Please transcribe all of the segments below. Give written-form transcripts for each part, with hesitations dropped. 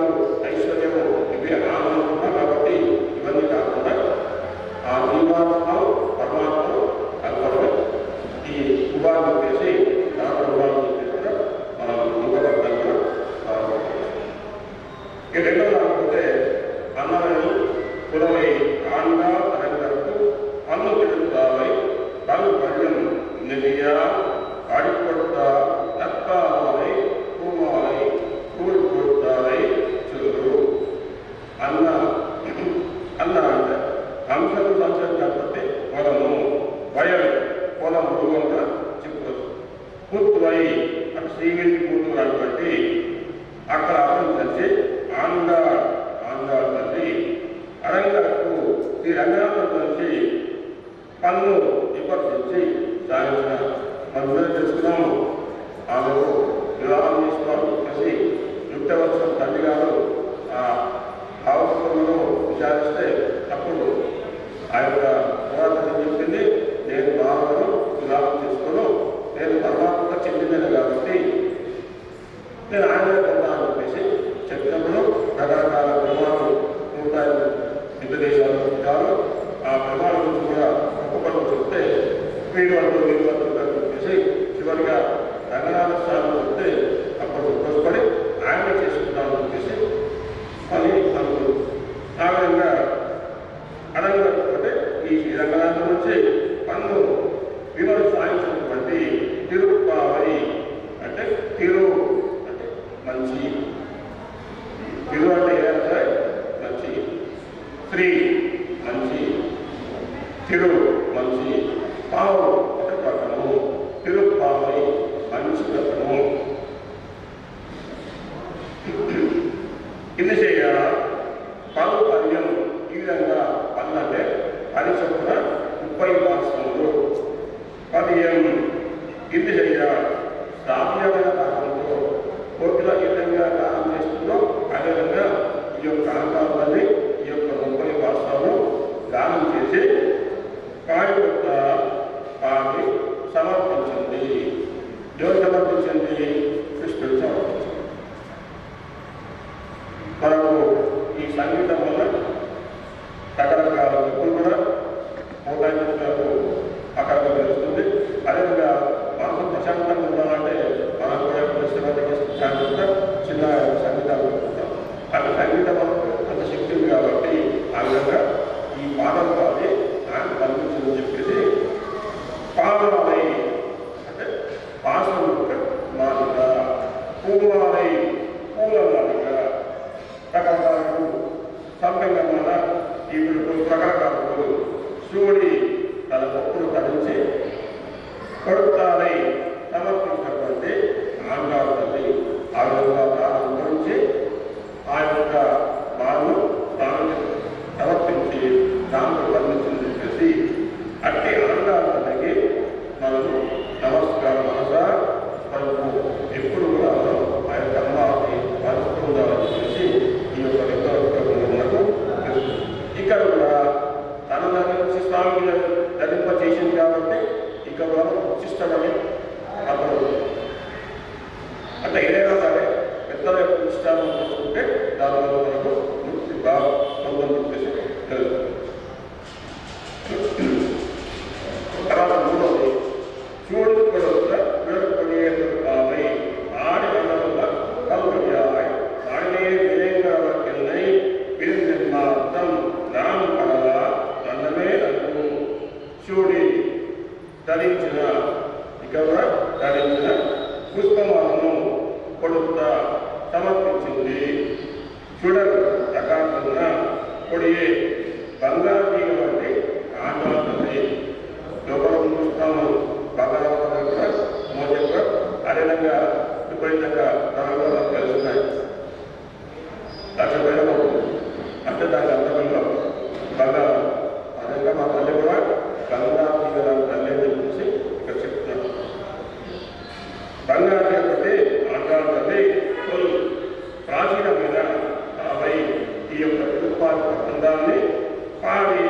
జీవనము, ఐశ్వర్యము ఇవి ఆనందం కాబట్టి ఇవన్నీ కాకుండా ఆ జీవాత్మ పరమాత్మ కల్పన ఈ ఉపాధి చేసి దాంట్లో ఉపాధి చేసి కూడా మనం ఇంకొకర్థంగా ఈ రెండో కాకపోతే అన్నమని పురవై ఆండ అరంగరకు అన్ను తిరుగుతావై కలు పళ్ళం నెలియ అడికొట్ట నత్తామై పూమాలై పూలు కొడతావై చుదురు అన్న అన్న అంటే అంశం సంశయం కాకపోతే పొలము వయలు పొలం మృగంగా చెప్పవచ్చు. పుత్తువై అటు శ్రీవింటి కూతురు కాబట్టి అక్కడ అర్థం కలిసి ఆండా తల్లి అరంగరకు ఈ రంగనాథం నుంచి పన్ను విమర్శించి సాగించిన మనం తెలుసుకున్నాము. ఆమె వివాహం చేసుకోవాలి చెప్పేసి యుక్తవత్సం తల్లి గారు ఆ భావకులను విచారిస్తే అప్పుడు ఆ యొక్క పురాతన చెప్పింది, నేను భావను వివాహం చేసుకోను, నేను పరమాత్మగా చెందినది కాబట్టి నేను ఆయన పొందా అని చెప్పేసి చెప్పినప్పుడు రకరకాల ప్రమాణాలు 105 ఇతర దేశాలు ఉంటారు. ఆ ప్రమాణం గురించి కూడా ఒక్కొక్కరు చెప్తే వీరు చెప్పేసి చివరిగా రంగనాథ స్వామి చెప్తే అప్పుడు సంతోషపడి ఆయన చేసుకుంటామని చెప్పేసి అని అనుకుంది. ఆ విధంగా అడగకపోతే ఈ రంగనాథం నుంచి పన్ను వివరణ సాధించినటువంటి తిరుపావై అంటే తిరు అంటే మంచి, తిరు అంటే ఏదంటే మంచి, శ్రీ మంచి, తిరు మంచి, పావు అంటే పట్టణము, తిరుపావై మంచి పట్టణము. ఇది చేయ పలు పద్యం ఈ విధంగా పన్నంటే 10 చొప్పున 30 భాషలు పద్యం ఇది చేయ శ్రావ్యమైన కాలంలో కోట్ల ఈ విధంగా గానం చేస్తుందో అదేవిధంగా ఈ యొక్క అలంకారాన్ని ఈ యొక్క 30 భాషలను గానం చేసి పాడి యొక్క పాడి సమర్పించింది. ఎవరు సమర్పించింది? కృష్ణుడు సమర్పించింది. మనకు ఈ సంగీతం వల్ల రకరకాల వ్యక్తులు కూడా మోటార్లకు అక్కడ తెలుస్తుంది. అదేవిధంగా మనసు ప్రశాంతంగా ఉండాలంటే మనం కూడా ప్రశాంతంగా చిన్న సంగీతాలు పెట్టుకుంటాం. అది సంగీతం అంత శక్తి ఉంది కాబట్టి ఆ విధంగా ఈ పాటలు పాడి ఆయన కనిపించిందని చెప్పేసి పాదమాలై అంటే పాసం మాదిక, పూమాలై పూల మాదిక, రకరకాలు సంపెంగమాల ఈ రకరకాలు శివుడి తన భక్తులు ధరించి కొడుతాలై సమర్పించినటువంటి ఆండాలు తల్లి ఆ విధంగా తాను గురించి ఆ యొక్క బాధను తాను సమర్పించి దాంతో వర్ణించింది చెప్పేసి అట్టి ఆండాలు తల్లికి మనము నమస్కారం మనసా మనకు ఎప్పుడు కూడా ఆ యొక్క అమ్మాయి మనసు ఉండాలని చెప్పేసి ఈ యొక్క మనకు ఇక్కడ కూడా తన నుంచి స్వామి ధరింప చేసింది కాబట్టి ఇక్కడ ఉచిష్టమని అప్పుడు అంటే ఏదైనా సరే పెద్దల యొక్క ఉచిష్టాలను చూసుకుంటే దానివల్ల మనకు ముక్తి బాగా చెప్పేసి తెలుసు. తర్వాత మూడవది చూడు కూడా వేడుకొని ఆమె ఆడి వల్ల కల్పయాయ్ ఆడే విజయంగా విరుద్ధం నాను కళ దండమే నన్ను చూడి ధరించిన ఇక్కడ ధరించిన పుష్పమాలను కొడుతా సమర్పించింది. చూడరు ప్రకాశంగా కొడియే బంగారు తీగ వంటి ఆందోళన లోపల పుస్తకము బంగారు మోజంగా అదేవిధంగా విపరీతంగా ధరలో తెలుస్తున్నాయి. లక్ష అంటే దాని అంతకంలో బంగారం అదేవిధంగా మా తల్లి కూడా బంగారు తీగ తల్లి అని చెప్పేసి ఇక్కడ చెప్తున్నాను. బంగారు కాబట్టి ఆంధ్రాల తల్లి ప్రాచీనమైన ఈ యొక్క తిరుపాతి అందాన్ని పాడి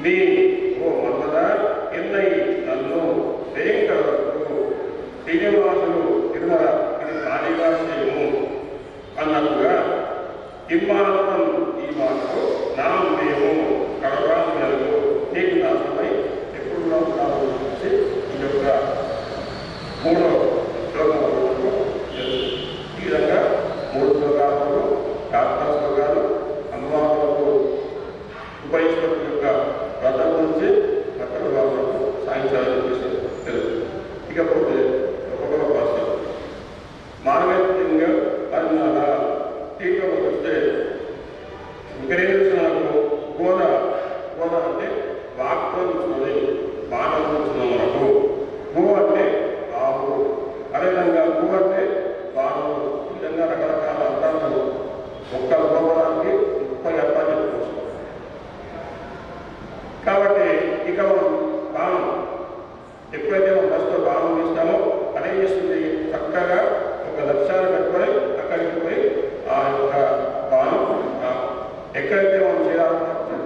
నీ ఓ మన్మద ఎన్నై నన్ను శ్రేయంకరకు శ్రీనివాసులు తిరుమల ఇది ఖాళీగా చేయము అన్నట్టుగా ఇమ్మానం ఈ మాటకు నా మేము కడరాజు నీకు నాశనమై ఎప్పుడు నాశనాలు చూసి ఈ యొక్క మూడో శ్లోకము ఈ విధంగా 3 శ్లోకాలలో శాస్త్ర శ్లోకాలు అమ్మవారులకు ఉపయోగపడి యొక్క వ్రతం నుంచి అక్కడ వాళ్ళకు సాయంత్రాలు చేసి తెలుసు. ఇకపోతే ఒక్కొక్క భాష మార్గంగా పరిణాల తీవ్రంగా వస్తే వికరేషణకు గోద అంటే వాక్తో ఇచ్చినది మాటలు ఇచ్చిన మనకు గో అంటే ఆవు, అదేవిధంగా గో అంటే వారు ఈ విధంగా రకరకాల అర్థాలు ఒక్క గోవడానికి 30 అర్థాలు చెప్పుకోవచ్చు. కాబట్టి ఇక మనం బాణం ఎప్పుడైతే మనం ఫస్ట్ బాణం ఇస్తామో అదే చేస్తుంది చక్కగా ఒక లక్ష్యాన్ని పెట్టుకొని అక్కడికి పోయి ఆ యొక్క బాణం ఎక్కడైతే మనం చేయాలనుకుంటున్నాం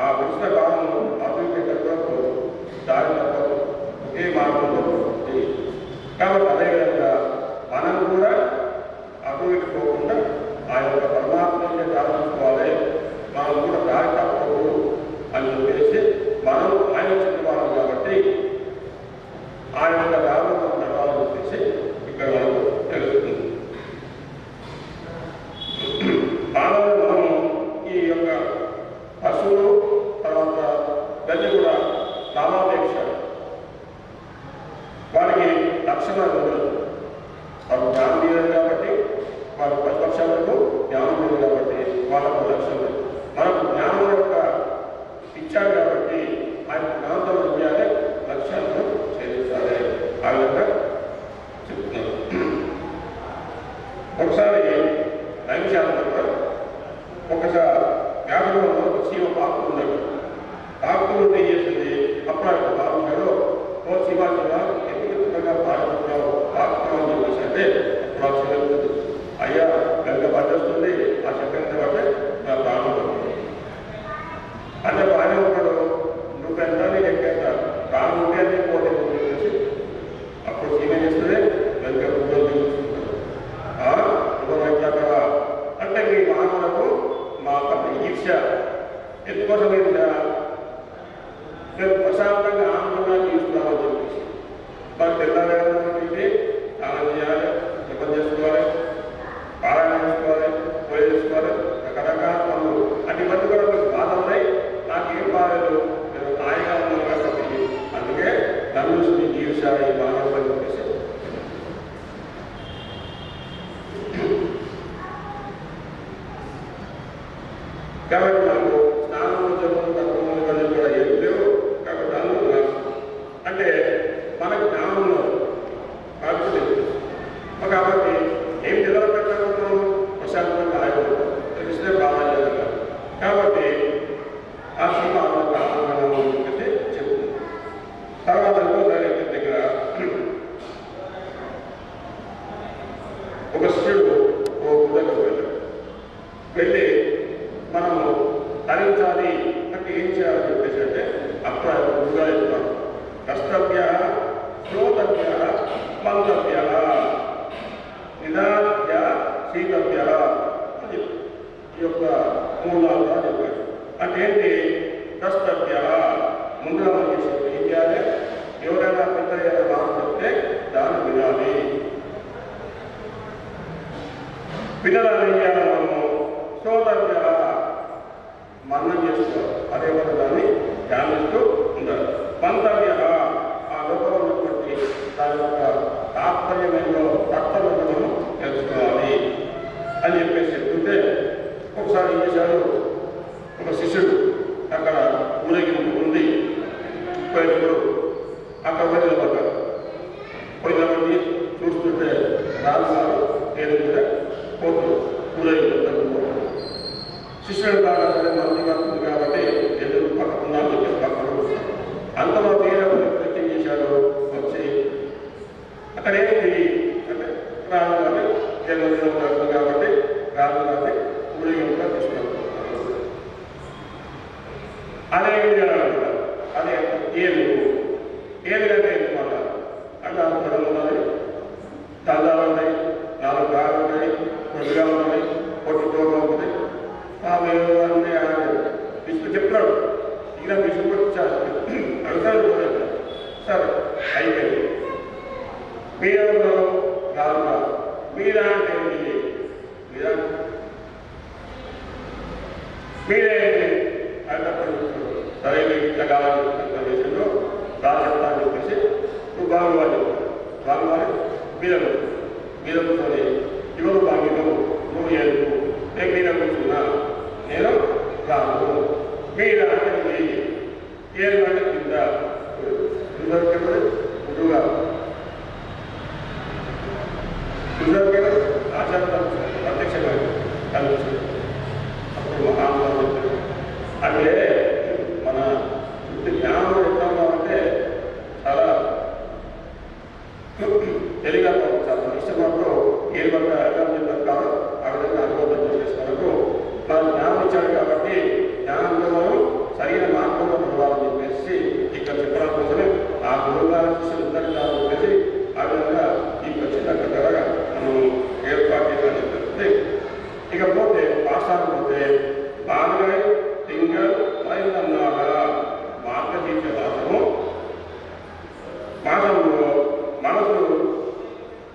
ఆ విషయ బాణం అభివృద్ధి కూడా దారి తప్పదు, ఒకే మార్గంలో పోతుంది. కాబట్టి అదేవిధంగా మనం కూడా అభివృద్ధి పోకుండా ఆ యొక్క పరమాత్మని ప్రారంభించుకోవాలి, మనం కూడా దారి తప్పకూడదు అని చెప్పేసి మనం ఆయన చెప్పేవాళ్ళం కాబట్టి ఆ యొక్క దారిలో నడవాలని చెప్పేసి ఇక్కడ మనకు తెలుస్తుంది. మనం ఈ యొక్క పశువులు తర్వాత గది కూడా నామాపేక్ష వారికి లక్షణాలు ఉండదు. వారు జ్ఞానం లేదు కాబట్టి వారు ప్రతిపక్షాలకు జ్ఞానం లేదు కాబట్టి వాళ్ళకు లక్ష్యం లేదు. మనకు జ్ఞానం యొక్క ఇచ్చాడు కాబట్టి ఆయన జ్ఞానంతో చేయాలి, లక్ష్యాలను ఛేదించాలి. ఆ విధంగా చెప్తున్నారు. ఒకసారి నైమిషాలలో ఒకసారి వ్యాపారంలో శివ పాకులు ఉన్నాడు. పాకులు ఏం చేసింది, అప్పుడు ఆయన బాగున్నాడు, ఓ శివ ఎందుకు పాడుతున్నావు పాకుతున్నావు అని చెప్పేసి అంటే అప్పుడు ఆ శివ అయ్యా గంగ పట్టేస్తుంది, ఆ శబ్దంతో బట్టే నా ప్రాణం అంటే బాగానే ఉన్నాడు. నువ్వెంత నేను ఎక్కేంత ప్రాణం ఉంటే అన్నీ పోతే చెప్పేసి అప్పుడు శివ చేస్తుంది గంగ అంటే మీ మానవులకు మా పట్ల ఈర్ష ఎందుకోసం మేము ప్రశాంతంగా ఆనందంగా జీవిస్తున్నామని చెప్పేసి మాకు తెల్లారంటే స్నానం చేయాలి, జపం చేసుకోవాలి, పారాయణ చేసుకోవాలి, పూజ చేసుకోవాలి, రకరకాల పనులు అన్ని మంది కూడా మీకు బాధ ఉన్నాయి, నాకేం బాధలేదు, నేను హాయిగా ఉన్నాను కాబట్టి అందుకే నన్ను మీకు ఈర్ష ఈ మానవులు అని చెప్పేసి కాబట్టి మనకు స్నానం తత్వములు కూడా ఏం లేవు. కాబట్టి అందులో అంటే మనకు జ్ఞానంలో మార్పు లేదు కాబట్టి ఏం నిలబెట్టాలనుకున్నాము ప్రశాంతంగా ఆగిపోతాం తెలిస్తే బాగా. కాబట్టి ఆ శ్రీమానంగా ఆనందంగా చెప్పేసి చెప్తుంది. తర్వాత ఇంకోసారి దగ్గర ఒక శిష్యుడు ఓ గుడ్డకు వెళ్ళి మనము తరించాలి అంటే ఏం చేయాలని చెప్పేసి అంటే అప్పుడు గురుగా చెప్తాను కర్తవ్య శ్రోతవ్య మంతవ్య నిదాధ్య శీతవ్య అని ఈ యొక్క 3 నాలుగు చెప్పారు. అంటే ఏంటి కర్తవ్య ముందుగా మనం చేసేది ఏం చేయాలి, ఎవరైనా పెద్ద ఏదైనా మాట చెప్తే దాన్ని వినాలి. వినాలని ఏం చేయాలి, మనము శ్రోతవ్య మన్నం చేసుకోవాలి, అదే దాన్ని ధ్యానిస్తూ ఉండాలి. మంతవ్య ఆ లోపల ఉన్నటువంటి దాని యొక్క తాత్పర్యమేందో తత్వమేందో మనం తెలుసుకోవాలి అని చెప్పేసి చెప్తుంటే ఒకసారి ఏం చేశాడు, ఒక శిష్యుడు అక్కడ ఊరేగింపు ఉంది పోయినప్పుడు అక్కడ పోయినపడ్డారు. పోయినప్పటి చూస్తుంటే రాజుగారు ఏదో మీద పోతుంది ఊరేగింపు శిష్యుడు బాగా సరే మంచిగా ఉంది కాబట్టి ఎదురు పక్కకుండా పక్కన వస్తాడు. అంతలో వేరే ప్రయత్నం చేశాడు, వచ్చి అక్కడ ఏంటి అంటే రాజుగారి జన్మదినం జరుగుతుంది కాబట్టి రాజుగారిని ఊరేగింపుగా తీసుకెళ్తున్నారు. అదే మీరెవరు రాజుగా మీరా అంటే మీరా మీరే అన్నప్పుడు సరే ఇట్లా కావాలి అంత విషయంలో రాజస్థాన్ చెప్పేసి నువ్వు బాగువాలి బాగువాలి మీరను మీద కూర్చొని ఎవరు బాగిను నువ్వు ఏడు నేను మీద కూర్చున్నా నేను రాను మీద అంటే ఏడు అంటే కింద గురువుగా గురువుగా ఆచారం ప్రత్యక్షంగా కనిపించింది. అప్పుడు మహానుభావులు చెప్పారు అంటే మన జ్ఞానం ఎట్లా ఉన్నామంటే చాలా తెలియగా చాలా ఇష్టపడుతూ ఏ వల్ల ఎలా చెప్పారు కాదు ఆ విధంగా అనుభవం చేసినందుకు మనం జ్ఞానం ఇచ్చాడు కాబట్టి జ్ఞానంలో మనం సరైన మార్గంలో నడవాలని చెప్పేసి ఇక్కడ చెప్పడం కోసమే ఆ గురువుగారి శిష్యులు ఉందని చెప్పేసి ఆ విధంగా ఈ ఖచ్చితంగా మనం ఏర్పాటు చేయాలని చెప్తే ఇకపోతే పాఠశాల పోతే బాగా తింగల్ మైదన్నాగా మార్గదీక్ష మాసంలో మనసు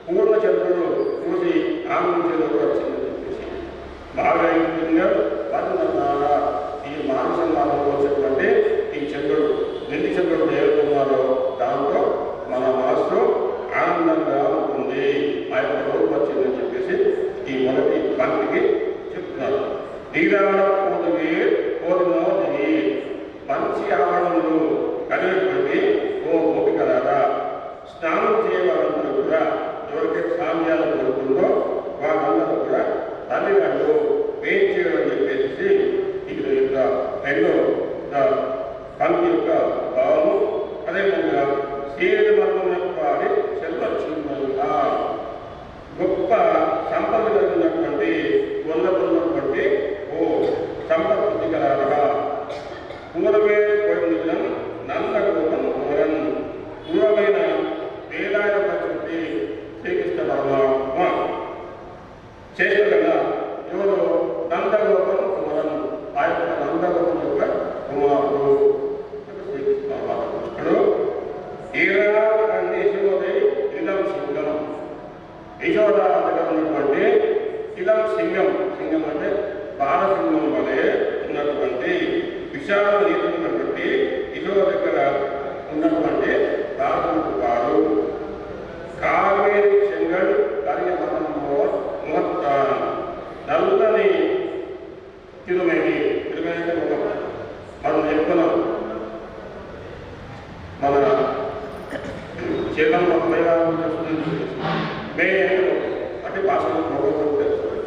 పూర్ణ చంద్రుడు చూసి ఆనందించేందుకు వచ్చిందని చెప్పేసి బాగా తింగల్ మైదన్నాగా ఈ మానస మాసంలో వచ్చినటువంటి ఈ చంద్రుడు నిండి చంద్రుడు ఏరుతున్నారో దాంతో మన మనసు ఆనందంగా ఉంటుంది ఆ యొక్క రోజు వచ్చిందని చెప్పేసి ఈ మొదటి పంక్తికి చెప్తున్నారు. నీరాడ పోదుగి పోదునో దిగి మంచి ఆవరణలు కలిగినటువంటి ఓ గోపికలారా స్నానం చేయవారందరూ కూడా ఎవరికి సామ్యాలు కోరుతుందో వాళ్ళందరూ కూడా తల్లిదండ్రులు వేయి చేయడం చెప్పేసి ఇక్కడ యొక్క రెండో పంక్తి యొక్క భావము అదేవిధంగా సీరియల్ మరణం వారి చెల్లొచ్చిందా గొప్ప సంపద కలిగినటువంటి ఉన్నటువంటి ఓ సంపత్తి కలగా పూర్వమే కోరిన నందగోపం కోరన్ పూర్వమైన వేలాయ ప్రకృతి శ్రీకృష్ణ పరమాత్మ చేసిన ఎవరు నందగోపం కుమరన్ ఆ యొక్క నందగోపం యొక్క కుమారుడు శ్రీకృష్ణ పరమాత్ముడు ఈరా యశోదే ఇలం సింగం యశోద దగ్గర ఉన్నటువంటి ఇలం సింగం సింగం అంటే బాలసింగం వలె ఉన్నటువంటి విశాల ఉన్నటువంటి యశోద దగ్గర ఉన్నటువంటి రాజుకు వారు కావేరి చెంగల్ కార్యమతంలో నల్లని తిరుమేని తిరుమేని ఒక మనం చెప్తున్నాం మన చేతంలో మే అంటే భాషలో మొగలు తెలుస్తుంది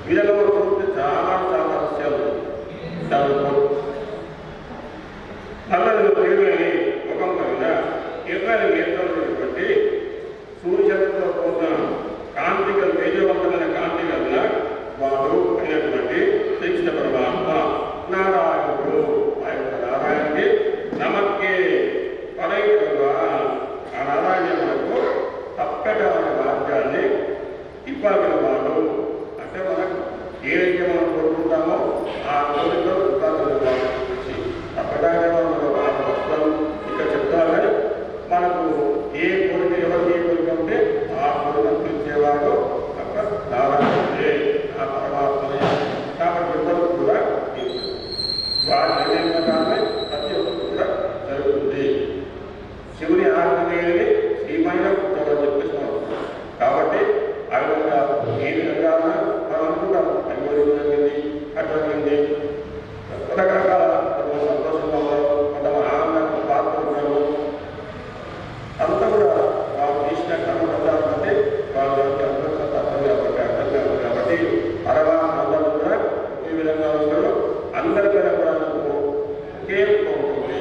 వీళ్ళలో చూస్తే చాలా చాలా రహస్యాలు నల్లని తిరుమేని ముఖం పైన ఎర్రని నేత్రులైనటువంటి సూర్యచంద్రులతో కూడిన కాంతిక తేజవంతమైన కాంతి కలిగిన వాడు అయినటువంటి శ్రీకృష్ణ పరమాత్మ నారాయణుడు ఆ యొక్క నారాయణకి నమక్కే పరైగా ఆ నారాయణ మనకు తప్పగా రాజ్యాన్ని ఇవ్వగల వాడు అంటే మనకు ఏదైతే మనం కోరుకుంటామో ఆ కోరికలో ఇవ్వగల వాడు తప్పగా వస్తాం ఇక్కడ చెప్తారని మనకు ఏ కోరిక ఎవరికి ఏ కోరిక ఉంటే ఆ కోరిక తీర్చేవాడు అక్కడ నారాయణుడే ఆ పరమాత్మనే కాబట్టి ఎవరు కూడా వారి నిర్ణయంగానే ప్రతి ఒక్కరు కూడా జరుగుతుంది. శివుని ఆజ్ఞని శ్రీమైన పుట్టమని చెప్పేస్తున్నాం కాబట్టి ఆ విధంగా ఏ విధంగా మనం అనుకుంటాం అయ్యో జరిగింది అట్లా జరిగింది రకరకాల సంతోషంగా కొంత ఆనందాన్ని పాల్గొంటున్నాము అంతా కూడా వాళ్ళు చేసిన కర్మపదాలు అంటే వాళ్ళ యొక్క అర్థం కాబట్టి అరవా అందరూ కూడా ఈ విధంగా వస్తారు అందరికీ కూడా ఒకే ఉంటుంది.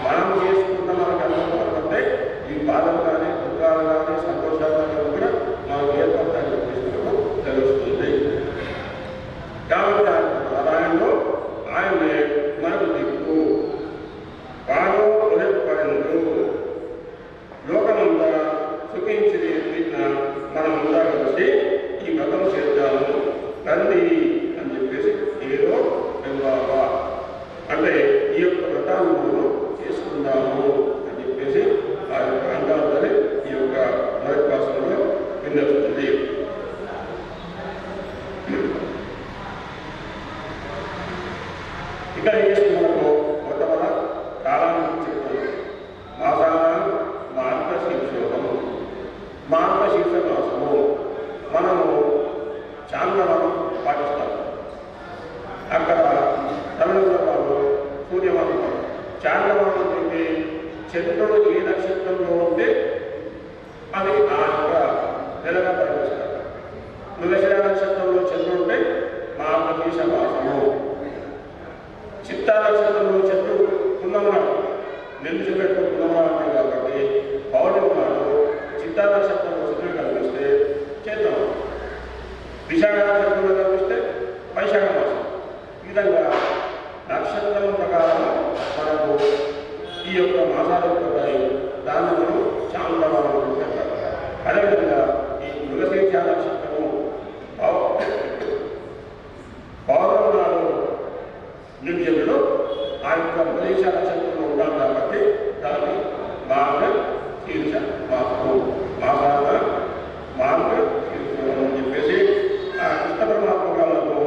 మనం చేసుకున్న మనకు అనుభవం అంటే ఈ బాధలు కానీ దుఃఖాలు కానీ సంతోషాలు కానీ కూడా మనం ఏర్పడతాన్ని చెప్పేసినప్పుడు తెలుస్తుంది. కాబట్టి నారాయణలో ఆయనే మనకు దిక్కు వాడు ఉదయపడిండు లోకమంతా సుఖించి మనమంతా కలిసి ఈ వ్రతం చేద్దాము రండి అని చెప్పేసి ఏదో బాబా అంటే ఈ యొక్క వ్రతాన్ని చేసుకుందాము అని చెప్పేసి ఆ యొక్క అంటారు చాంద్రమానం అయితే చంద్రుడు ఏ నక్షత్రంలో ఉంటే అది ఆ యొక్క నెలగా పరిగణిస్తారు. మృగశిర నక్షత్రంలో చంద్రుడు ఉంటే మార్గశీర్ష మాసము. చిత్తా నక్షత్రంలో చంద్రుడు పున్నమనాడు నిలిచిపెట్టు పున్నమనాడు కాబట్టి పౌర్ణమి నాడు చిత్తా నక్షత్రంలో చంద్రుడు కనిపిస్తే చైత్రం, విశాఖ నక్షత్రంలో కనిపిస్తే వైశాఖ మాసం. ఈ విధంగా నక్షత్రం ప్రకారం మనకు ఈ యొక్క మాసాలు ఉంటాయి. దాన్ని మనం చాంద్రమానం అంటారు. అదేవిధంగా ఈ మృగశీర్ష నక్షత్రము పౌర్ణమి నాడు నిలిచిపెట్టు ఆ యొక్క మృగశీర్ష నక్షత్రంలో ఉంటాం కాబట్టి దాన్ని మార్గశీర్ష మాసము, మాసాల మార్గశీర్షం అని చెప్పేసి ఆ కృష్ణ పరమాత్మ కాలంలో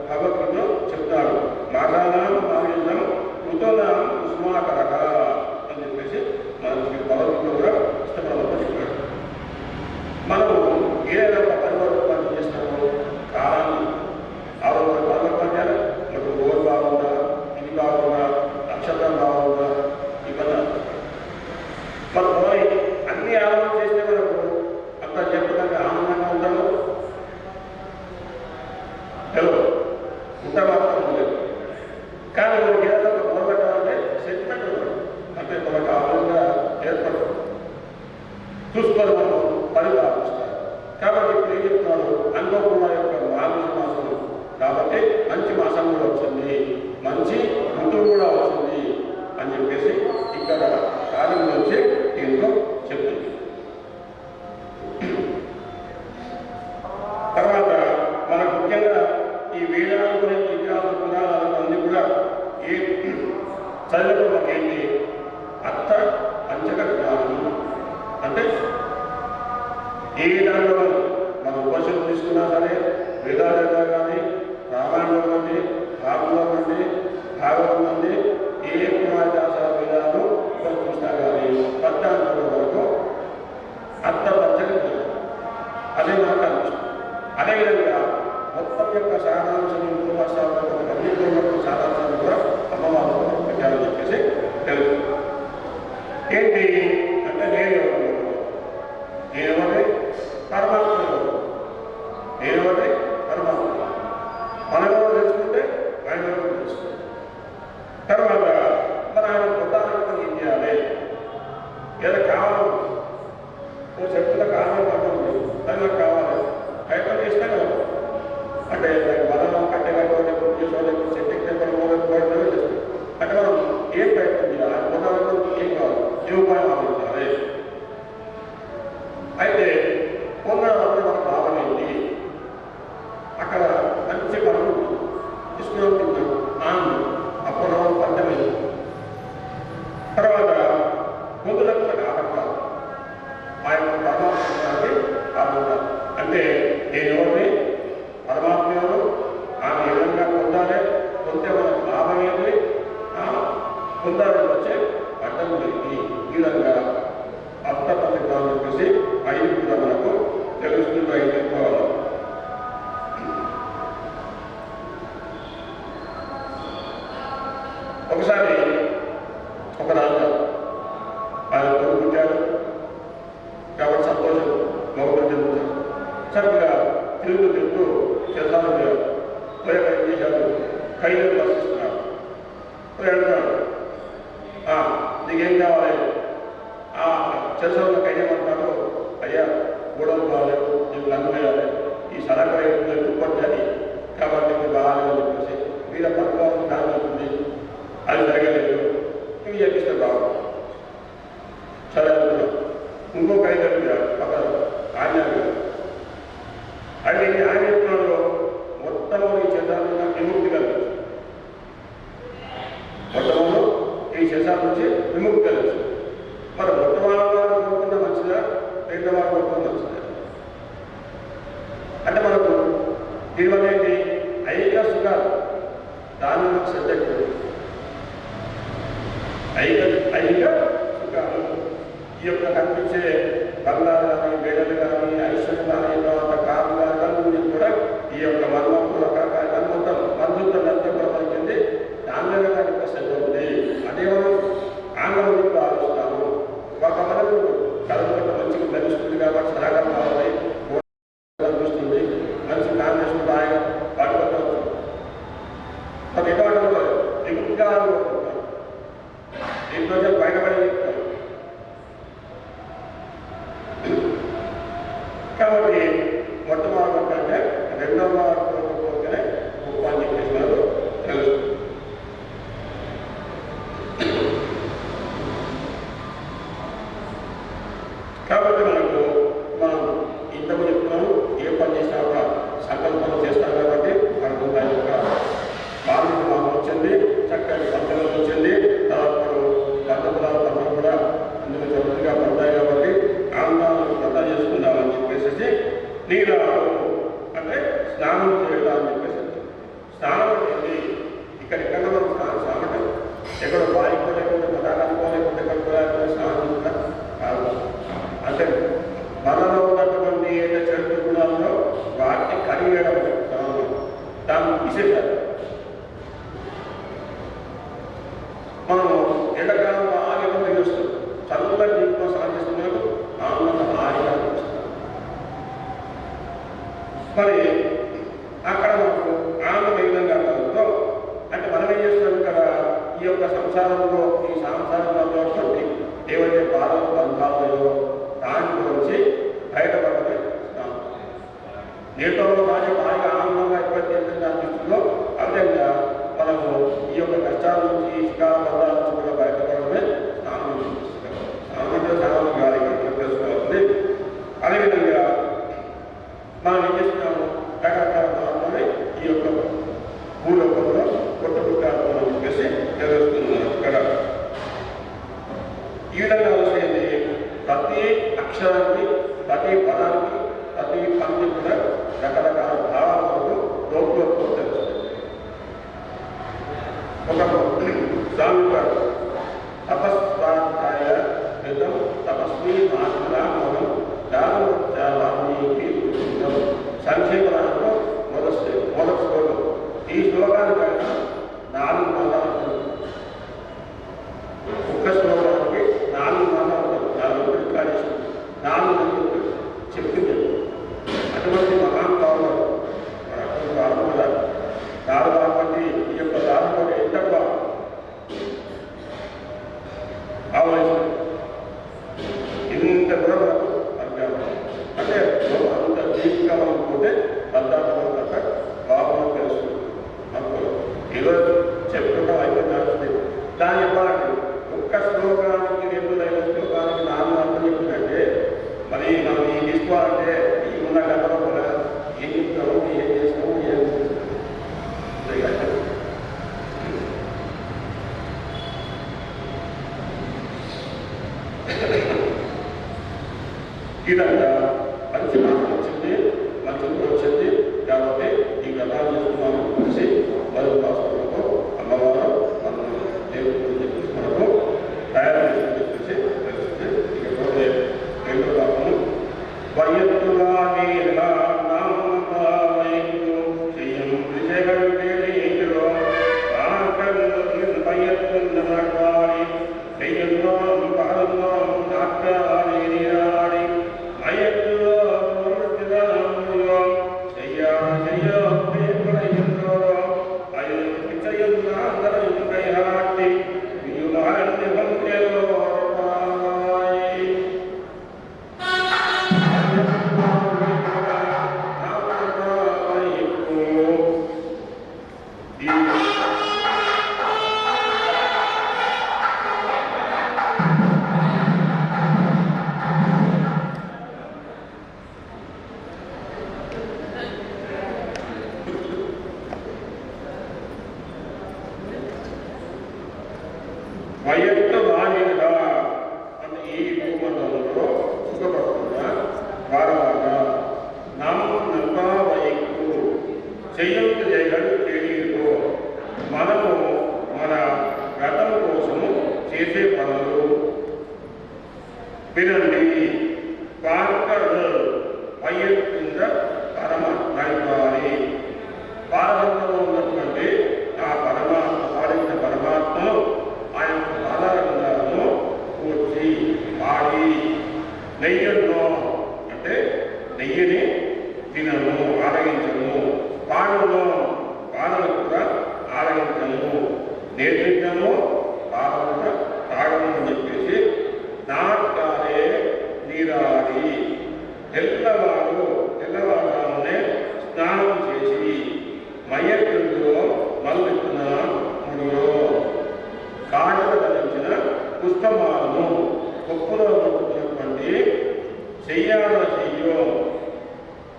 భగవద్గీతలో చెప్తాడు. మాసానాం మామిందం ఋతునాం ఉష్మాకరక అని చెప్పేసి మనకి భగవద్గీతలో కూడా కృష్ణ పరమాత్మ చెప్పాడు. మనము ఏదైనా ఒక పరివర్తన చేసినప్పుడు కాలాన్ని ఆరోగ్య పరివర్తన మనకు రోజు బాగుందా, ఇది బాగుందా, నక్షత్రం బాగుందా, ఇవన్నీ మనం అన్ని ఆలోచన చేస్తే మనకు అంత చెప్పడానికి ఆనందంగా ఉండదు. హలో ఉంటే మాత్రం ఉండదు. కానీ మనకి ఏదైనా మొదలెట్టాలంటే సెంటిమెంట్ ఉండదు, అంటే మనకు ఆనందంగా ఏర్పడదు. చూసుకొని మనం పని ఆలోచిస్తారు. కాబట్టి ఇప్పుడు ఏం చెప్తున్నాడు, అనుకోకుండా యొక్క మార్గశీర్ష మాసం కాబట్టి మంచి మాసం కూడా వచ్చింది, మంచి ఋతువు కూడా వచ్చింది అని చెప్పేసి ఇక్కడ కాలం నుంచి దీంట్లో చెప్తుంది. తర్వాత మనకు ముఖ్యంగా ఈ వేదాలు గురించి ఇతిహాసం పురాణాలు అన్నీ కూడా ఏ చదివినప్పుడు మనకేంటి అర్థ పంచక జ్ఞానం అంటే ఏ దాంట్లో మన ఉపనిషత్తు తీసుకున్నా సరే, వేదాలు కానీ, రామాయణం కానీ, భాగవతం కానీ, భాగవతం కానీ, ఏ పురాణాస వేదాలు చూసినా కానీ పద్నాలుగు వరకు అర్థ పంచక జ్ఞానం అదే మనకు అనిపిస్తుంది. అదేవిధంగా మొత్తం యొక్క సారాంశం అన్నింటిలో సారాంశాన్ని కూడా అమ్మవారు పెట్టాలని చెప్పేసి తెలుసు. ఏంటి అంటే నేనెవరి పరమాత్మ, నేనెవరి పరమాత్మ. మనలో తెలుసుకుంటే ఆయన తెలుస్తుంది. తర్వాత మరి ఆయన ప్రధానంగా ఏం చేయాలి, ఏదో కావాలి ఓ చెప్పుల కారణం పడుతుంది, దానికి నాకు కావాలి ప్రయత్నం చేస్తే కదా. అంటే మనం కట్టెగట్టు చేసుకోవాలి, చెట్టుకి చేస్తాం. అంటే మనం ఏం ప్రయత్నం చేయాలి, ప్రధానంగా ఏం కావాలి, ఏ ఉపాయం ఆలోచించాలి. అయితే పొందడానికి మనకు లాభం ఏంటి, అక్కడ మంచి పనులు తీసుకుని తింటాం, అప్పుడు పంటలేదు. తర్వాత పొందులకు ఆపట్టాలి, ఆ యొక్క పరమాత్మకి ఆపట్టాలి. అంటే నేను ఎవరిని పరమాత్మను ఆమె ఏ విధంగా పొందాలి, పొందే మనకు లాభం ఏంటి, పొందాలని వచ్చే అడ్డం ఏంటి, ఈ విధంగా అర్థపత్రికలు చెప్పేసి 5 కూడా మనకు తెలుస్తుంది. 5 చెప్పుకోవాలి. ఒకసారి ఒక రాజు ఆయన కొనుక్కుంటాడు కాబట్టి సంతోషం మొగలు చెందుతాడు. చక్కగా తిరుగుతూ చేస్తాను పోయాక ఏం చేశాడు, ఖైదు దర్శిస్తున్నాడు. వెళ్తున్నాడు, నీకేం కావాలి, చేసేవాళ్ళు ఖైదేమంటాడు, అయ్యా గొడవలు బాగాలేదు, నీకు లంగ వేయాలి, ఈ సడన్ తుప్పట్టాలి కాబట్టి నీకు బాగాలేదు అని చెప్పేసి మీద పట్టుకోవాలని దాని అవుతుంది, అది జరగలేదు, ఇవి చెప్పిస్తే బాగు. సరే అనుకున్నాం. ఇంకో ఖైదు పక్కన ఆజ్ఞ అది ఆయన చెప్తున్నాడు, మొత్తము ఈ చేతాల విముక్తి కలిగింది, మొత్తము ఈ చేతాల నుంచి విముక్తి కలిగింది. మరి మొట్టవాళ్ళు కోరుకున్న మంచిదా, రెండో వాళ్ళు కోరుకున్న మంచిదా? అంటే మనకు దీనివల్ల ఏంటి, ఐక సుఖాలు దాని శ్రద్ధ ఐక సుఖాలు ఈ యొక్క కనిపించే బంగారు కానీ, వేడలు కానీ, ఐశ్వర్యం కానీ, తర్వాత కారు కానీ కూడా ఈ యొక్క మన్మంతులు మొత్తం మందుతో కూడా పలికింది. దాని మీద నాకు శ్రద్ధ ఉంది. అదే మనం దీంట్లో బయటపడి చెప్తారు. కాబట్టి మొట్టమొదటి అంటే రెండవ పోతేనే గొప్ప అని చెప్పేసినారు తెలుసు. కాబట్టి మనం ఇంతకు చెప్తున్నాము, ఏ పని చేసినా కూడా సంకల్పం చేస్తాం కాబట్టి మనకు దాని యొక్క బాధ్యత మాకు వచ్చింది, చక్కటి పంటలు వచ్చింది. తర్వాత పద్ధతులు కూడా అందులో చక్కగా పడతాయి కాబట్టి ఆనందాలను వ్రతం చేసుకుందామని చెప్పేసి నీరు అంటే స్నానం చేయడం అని చెప్పేసి స్నానం ఏంటి ఇక్కడ మనం స్నానం ఎక్కడో బాయిపోలేకుండా పదార్థాలుకోలేకుండా ఎక్కడ స్నానం కూడా కాదు. అంటే మనలో ఉన్నటువంటి ఏదైతే చెడు గుణాల్లో వాటిని కడిగేయడం దాన్ని విశేషాలు. మనం ఎండాకాలం బాగా తెలుస్తాం, చల్లటి నీటితో సాధిస్తున్నారు, ఆనందంగా హాయిగా తెలుస్తాం. మరి అక్కడ మనకు ఆనందం ఏ విధంగా కలుగుతో అంటే మనం ఏం చేస్తున్నాం ఇక్కడ ఈ యొక్క సంసారంలో ఈ సంసారంలో ఏవైతే బాధలు బంధాలు దాని గురించి బయటపడమే నీటిలో కానీ బాగా ఆనందంగా ఎప్పుడైతే అనిపిస్తుందో అదేవిధంగా మనము ఈ యొక్క కష్టాల నుంచి శిఖాబంధాల నుంచి కూడా బయటపడమే స్నానం స్నానం చాలా గాలి తెలుసుకోవాలి. అదేవిధంగా మనం ఏం చేస్తున్నాము రకరకాల దాంట్లోనే ఈ యొక్క భూలోకంలో కొట్టుకుంటారు అని చెప్పేసి తెలుస్తున్నాం. ఇక్కడ ఈ విధంగా వచ్చేది ప్రతి అక్షరానికి, ప్రతి పదానికి, ప్రతి పంక్తి కూడా రకరకాల భావాలకు లోపల తెలుస్తుంది. ఒక స్వామి గారు తపస్వాధ్యాయ క్రితం తపస్వి మాత్రం వాల్మీకి సంక్షేపంలో మొదటి శ్లోకం. ఈ శ్లోకానికి 4 మాసాలు, ఒక్క శ్లోకానికి 4 మాసాలు 4 చెప్తుంది. అటువంటి మహానుభావులు కాబట్టి ఈ యొక్క దానిలో ఎంత ఇంత కూడా అర్థం అంటే అంత దీపిగా మనం పోతే అర్థాలు తప్ప బాగా తెలుస్తుంది. మనకు ఈరోజు చెప్పుకుంటాం అయిపోయింది. దాని చెప్పాలంటే ఒక్క శ్లోకానికి 2 శ్లోకానికి 4 అర్థం చెప్తుందంటే మరి మనం ఏం తీసుకోవాలంటే ఈ ఉన్న గతంలో కూడా ఏం చెప్తాము, ఏం చేస్తాము, ఏం ఇదంతా మంచి మాటలు వచ్చింది, మంచి వచ్చింది. కాబట్టి ఈ గతాలు చేసుకున్నాము కలిసి మరో రాష్ట్రంలో అమ్మవారు మన దేవుడు మనకు తయారు చేసి ఇకపోతే రెండో రాష్ట్రం వయత్తుగా వయత్త వాణిగా అంటే ఈ భూమండలంలో సుఖపడుతున్నా వారలాగా నమ్మ వైపు చెయ్యంత జయగడు తెలియదు. మనము మన గతం కోసము చేసే పనులు వినండి. వయత్తుంద పరమ నడిపాలి. పారదంలో ఉన్నటువంటి ఆ పరమాత్మ పాలించిన పరమాత్మను ఆయన ఆధారంగాను కూర్చి పాడి నెయ్యను అంటే నెయ్యిని తినము, ఆరగించము, పాడును పాలను కూడా ఆరగించము, నేర్పించము, పాలను తాగ తెల్లవారునే స్నానం చేసి మయ్యట్టులో మల్లెత్తున ముడిలో కాటుక ధరించిన పుష్పమాలను కొప్పులో ఉంటున్నటువంటి చెయ్యాల చెయ్యో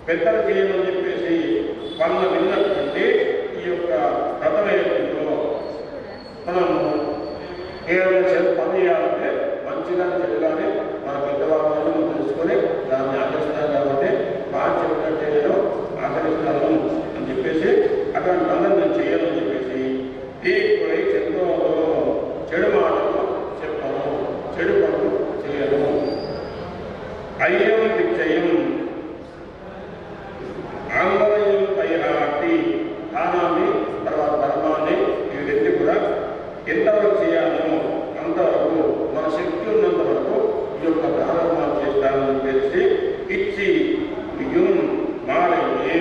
పెద్దలు చేయమని చెప్పేసి వాళ్ళ విన్నటువంటి ఈ యొక్క వ్రతమేదో మనము కేవలం పని చేయాలంటే మంచిగా చెడుగానే మన పెద్దవాళ్ళని తెలుసుకొని దాన్ని ఆచరిస్తాం కాబట్టి బాగా చెప్పినట్టే నేను ఆచరిస్తాను అని చెప్పేసి అటువంటి పనులు నేను చేయాలని చెప్పేసి తీకుడి చెడు మాటలు చెప్పను, చెడు పనులు చేయను. అయ్యం పిచ్చయం ఆందోళన పైరాటి దానాన్ని తర్వాత ధర్మాన్ని ఈ వ్యక్తి కూడా ఎంతవరకు చేయాలో అంతవరకు మన శక్తి ఉన్నంత వరకు ఈ యొక్క ప్రారంభాలు చేస్తానని తెలిసి ఇచ్చి మారని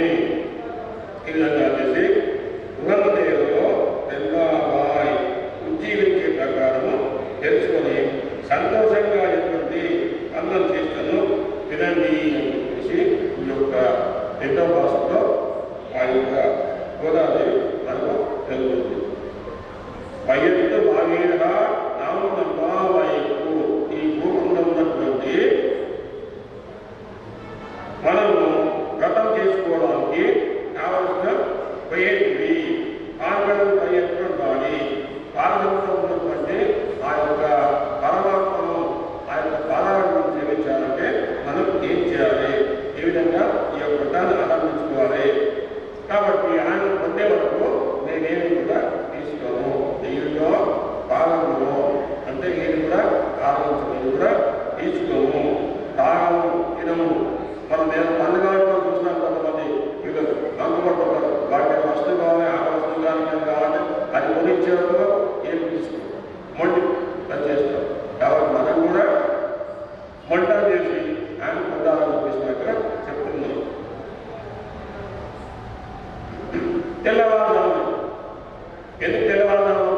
ఈ విధంగా చేసి గృహంలో పెద్దవాయి ఉజ్జీవించే ప్రకారము తెలుసుకొని సంతోషంగా ఎటువంటి అన్నం చేస్తాను వినండి అని చెప్పేసి ఈ యొక్క రెండవ భాషలో ఆ యొక్క గోదావరి మనకు తెలుగుతుంది. వయస్సు భాగీరగా నామకు ఈ భూమిలో ఉన్నటువంటి మనము వ్రతం చేసుకోవడానికి కావలసిన ప్రయత్ని మార్గం ప్రయత్నం కానీ మార్గంలో ఉన్నటువంటి ఆ యొక్క పరమాత్మను ఆ యొక్క పారాయణం సేవించాలంటే మనం ఏం చేయాలి, ఏ విధంగా ఈ యొక్క వ్రతాన్ని ఆరంభించుకోవాలి. కాబట్టి ఆయన పొందే వరకు నేనేమి కూడా తీసుకోను, దీనిలో భాగంలో అంటే నేను కూడా ఆలోచించడం కూడా తీసుకోము. తాగము తినము. మనం నేను పండుగలో చూసినా కొంతమంది వీళ్ళు నంగుపడుతుంటారు, వాటి వస్తువు కావాలి, ఆ వస్తువు కావాలి, అది కొనిచ్చేటప్పుడు ఏం తీసుకో మొండి చేస్తాం. కాబట్టి మనం కూడా వంట చేసి ఆయన పొందాలని చెప్పేసినాక చెప్తున్నాం. తెల్లవారుజాము ఎందుకు తెల్లవారుజాము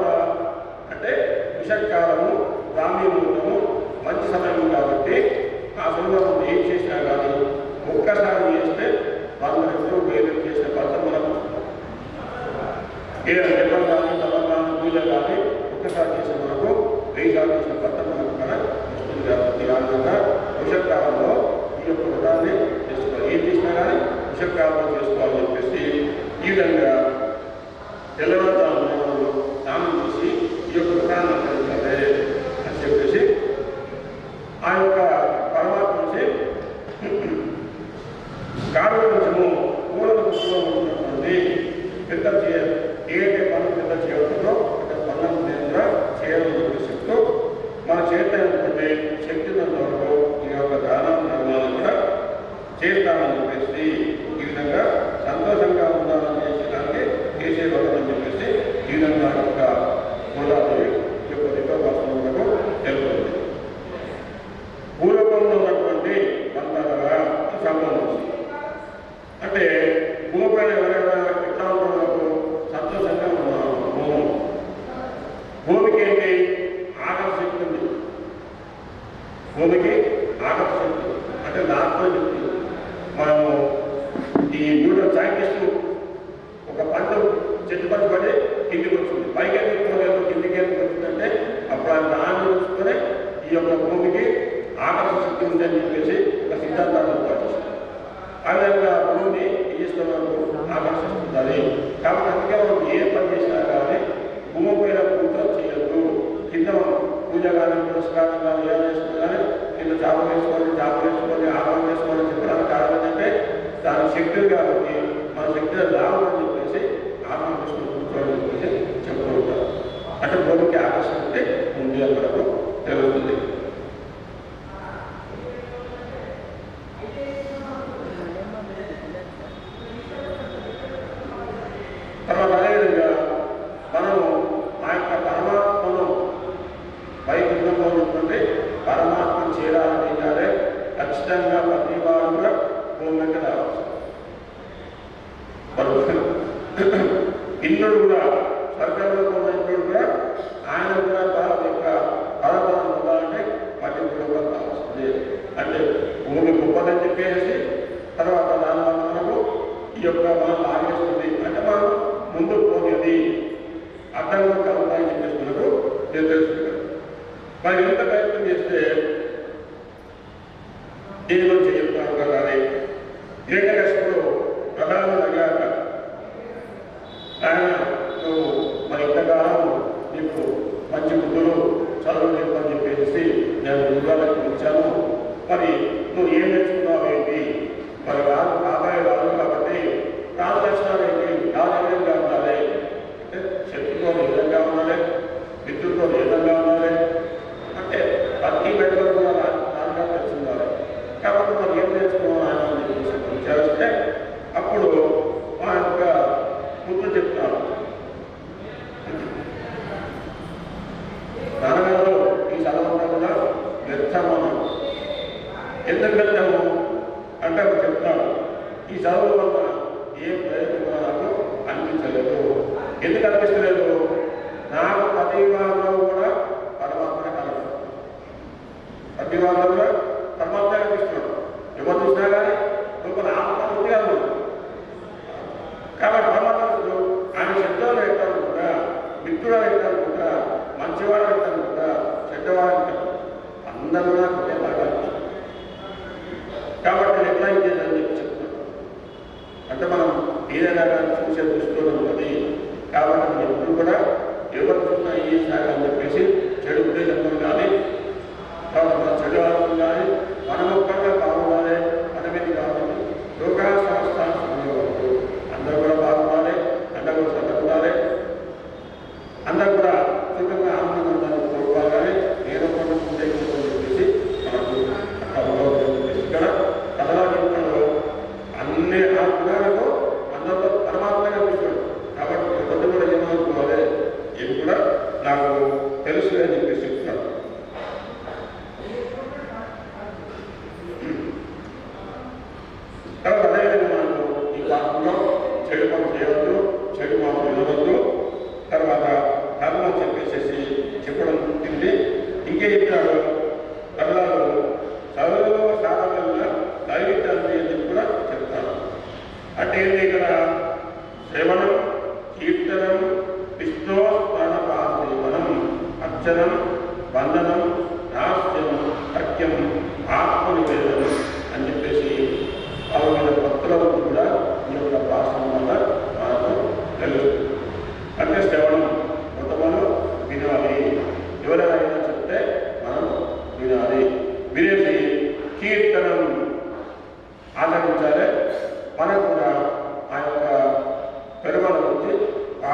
అంటే విషకాలము గ్రామీణము మంచి సమయం కాబట్టి ఆ సమయంలో ఏం చేసినా కానీ ఒక్కసారి చేస్తే వాళ్ళందరూ వేరు చేసిన ఫలితం మనం జపం కానీ తపం కానీ పూజ కానీ ఒక్కసారి చేసిన వరకు 1000 సార్లు చేసిన ఫలితం మనకు కూడా వస్తుంది. కాబట్టి ఆ విధంగా విషకాలంలో ఈ యొక్క వ్రతాన్ని చేసుకోవాలి. ఏం చేసినా కానీ విషకాలంలో చేసుకోవాలని చెప్పేసి ఈ విధంగా తెల్లవారుజామున స్నానం చేసి ఈ యొక్క వ్రతాన్ని ఆచరించాలి అని చెప్పేసి ఆ యొక్క పరమాత్మని కారణము మూల దృష్టిలో ఉన్నటువంటి పెద్ద చేయాలి. ఏదైతే పనులు పెద్ద చేయవచ్చో అంటే పనులను కూడా చేయాలని చెప్పేసి మన చేతనటువంటి శక్తి వరకు ఈ యొక్క దాన ధర్మాలను కూడా చేస్తామని చెప్పేసి ఈ విధంగా సంతోషంగా ఉండాలని చేసేదానికి చేసే అని చెప్పేసి ఈ విధంగా యొక్క గోదావరి యొక్క దివ్యవాసనకు తెలుపుతుంది. భూలోకంలో ఉన్నటువంటి బంధాలుగా సంబంధించి అంటే భూమిపైన ఎవరైనా ఎట్లా ఉన్నప్పుడు సంతోషంగా ఉన్నాము. భూమికి ఏంటి ఆకర్షించి ఉంది. భూమికి ఆకర్షించి అంటే నాతో చెప్తుంది. మనము ఈ న్యూటన్ సైంటిస్టు ఒక పంట చెట్టు పడి కిందికి వచ్చింది, పైకి ఎందుకు కిందికి ఎందుకు వచ్చిందంటే అప్పుడు ఆయన దాన్ని చూసుకొని ఈ యొక్క భూమికి ఆకర్షణ శక్తి ఉందని చెప్పేసి ఒక సిద్ధాంతాన్ని పాటిస్తారు. ఆ విధంగా భూమిని ఈశ్వరుడు ఆకర్షిస్తుంది. కాబట్టి అందుకే మనం ఏ పని చేసినా కానీ భూమి పైన పూజ చేయొద్దు. కింద పూజ కానీ పురస్కారం కానీ ఏం చేసుకున్నా కానీ కింద చేపలు వేసుకొని ఆహారం వేసుకోవాలని చెప్పడానికి కారణం ఏంటంటే దాని శక్తులు కాబట్టి మన శక్తులు లాభం అని చెప్పేసి ఆహారం వేసుకొని కూర్చోవాలని చెప్పేసి చెప్తూ ఉంటారు. అంటే భూమికి ఆకర్షణ అంటే ఉంది అని మనకు తెలుస్తుంది. తర్వాత అదేవిధంగా మనము ఆ యొక్క పరమాత్మను వైకుంఠంలో ఉన్నటువంటి పరమాత్మను చేరాలని కానీ ఖచ్చితంగా ప్రతి వారు కూడా భూమికి రావచ్చు. ఇంద్రుడు కూడా స్వర్గంలో ఉన్న ఇంద్రుడు కూడా ఆయన కూడా యొక్క పరమాత్మ ఉండాలంటే మట్టి కూడా కావాల్సింది. అంటే భూమి గొప్పదని చెప్పేసి తర్వాత దానివల్ల మనకు ఈ యొక్క మనం ఆగేస్తుంది అంటే మనం ముందుకు పోనేది అడ్డంగా కలుగుతాయని చెప్పేసి మనకు తెలుసుకుంటారు. మరి ఎంత ప్రయత్నం చేస్తే ఏదో చెప్తారు కదా అని హిరణ్యకశిపుడు ప్రధానం అడిగాక ఆయన నువ్వు మరి ఇంతకాలం నీకు మంచి బుద్ధులు చదువు చెప్పని చెప్పేసి నేను ఉద్యోగాలకు ఇచ్చాను, మరి నువ్వు ఏం నేర్చుకున్నావు ఏంటి, మరి రాదు ఆదాయ రాదు కాబట్టి రాజు దర్శనాలు ఏంటి, రాజు ఏ విధంగా ఉండాలి అంటే శక్తితో ఏ విధంగా ఉండాలి, మిత్రులతో ఏ విధంగా ఉండాలి అంటే ప్రతి బిడ్డలో కూడా నాన్నగా తెలిసి ఉండాలి. కాబట్టి మనం ఏం నేర్చుకున్నాం ఆయన విచారిస్తే అప్పుడు మా యొక్క పుత్రులు చెప్తున్నారు, నాన్నగారు ఈ చదవడం కూడా వ్యర్థమను. ఎందుకు వ్యర్థము అంటే అప్పుడు చెప్తాడు, ఈ చదువు వల్ల ఏం ప్రయోజనం నాకు అనిపించలేదు. ఎందుకు అనిపిస్తలేదు, నాకు ప్రతి వారంలో కూడా పరమాత్మ కలదు, ప్రతి వారంలో కూడా పరమాత్మ కనిపిస్తున్నాడు. ఎవరు చూసినా కానీ లోపల ఆత్మ ఉంది కాదు. కాబట్టి పరమాత్ముడు ఆయన శబ్దాలు పెట్టాను కూడా, మిత్రుడు పెట్టాను కూడా, మంచివాడు పెట్టాను కూడా, చెడ్డవాడు పెట్టాను, అందరూ కూడా ఒకేలాగా. కాబట్టి నేను ఎట్లా ఇచ్చేదని చెప్పి చెప్తున్నాను. అంటే మనం ఏదైనా కానీ చూసే దృష్టిలో ఉంటుంది. కాబట్టి మనం ఎప్పుడు కూడా ఎవరు చూసినా ఏ సాగా అని చెప్పేసి చెడు ఉద్దేశంతో కానీ, కాబట్టి మన చెడు ఆలోచన కానీ, మనం ఒక్కగా బాగుండాలి, మనమేది కావాలి, లోకా సంస్థానం అందరూ కూడా బాగుండాలి, అందరూ కూడా చదువుకోవాలి, అందరూ కూడా సుఖంగా ఆనందంగా ఉండాలని కోరుకోవాలి. నేను కొనుక్కుంటే చెప్పేసి మనకు ఇక్కడ కథలా జీవితంలో అన్ని ఆ గుణాలలో అందరిలో పరమాత్మ కనిపిస్తాడు. కాబట్టి ఎవరు కూడా ఏమనుకోవాలి, ఏది కూడా నాకు తెలుసు అని చెప్పేసి చెప్తున్నాడు. తర్వాత అదేవిధంగా మనకు ఈ పాఠంలో చెడు పనులు చేయవద్దు, చెడు మాటలు వినవద్దు, తర్వాత ధర్మం చెప్పేసేసి చెప్పడం తింది. ఇంకే చెప్తాడు, కథలలో చదువులో సాధనలో దైవిత్యాన్ని అని చెప్పి కూడా చెప్తాడు. అంటే ఏంటి ఇక్కడ శ్రవణం, కీర్తనం, విష్ణోస్మరణపాసేవనం, అర్చనం, వందనం, నాస్యం, సత్యం, ఆత్మనివేదనం అని చెప్పేసి వాళ్ళ భక్తుల కూడా ఈ యొక్క భాషణ వల్ల మనకు తెలుస్తుంది. అంటే శ్రవణం మొత్తమను వినాలి, ఎవరైనా చెప్తే మనం వినాలి, వినేసి కీర్తనం ఆచరించాలి. మనకు కూడా ఆ యొక్క పెరుమల గురించి ఆ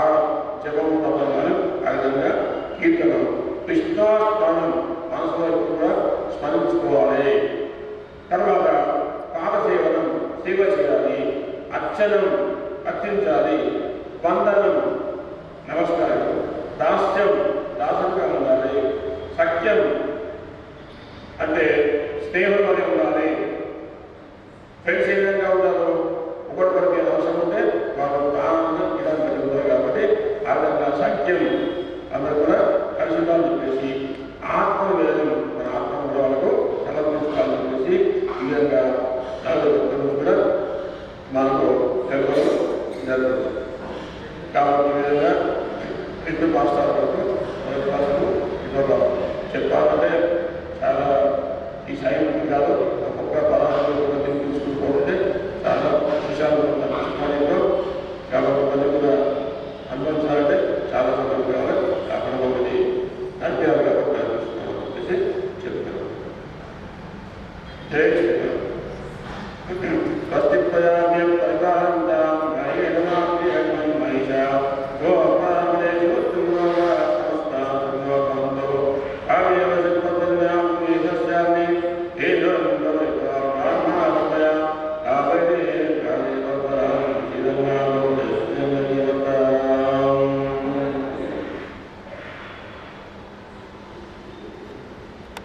జపము తప్పని ఆ విధంగా కీర్తనం, కృష్ణాస్మరణం మనసులో కూడా స్మరించుకోవాలి. తర్వాత పాదసేవనం సేవ చేయాలి, అర్చనం అర్చించాలి, వందనం నమస్కారం, దాస్యం దాసంగా ఉండాలి, సఖ్యం అంటే స్నేహం అని ఉండాలి. ఫ్రెండ్స్ ఏ విధంగా ఉంటారు, ఒకరికొరికి ఏదో అవసరం ఉంటే వాళ్ళు ప్రాణంగా ఇలా పెరుగుతారు. కాబట్టి ఆ విధంగా సఖ్యం అందరూ కూడా కలిసి ఉండాలని చెప్పేసి ఆత్మవేదం మన ఆత్మ కూడా వాళ్ళకు సమర్పించాలని చెప్పేసి ఈ విధంగా నలుగురు కూడా మనకు తెలుగు జరుగుతుంది. కాబట్టి ఈ విధంగా రెండు మాస్టర్ వరకు మొదటి క్లాసులు ఇవ్వగా చెప్పాలంటే చాలా ఈ సైన్స్ కాదు, ఒక్కొక్క పదార్థం తీసుకుంటే చాలా విషయాలు నచ్చుకోవడంలో. కాబట్టి మంది కూడా అనుభవించాలంటే చాలా సమయం కావాలి. అక్కడ ఒకటి నడిపారు కాబట్టి చెప్పేసి చెప్తారు. జై శ్రీరామ్.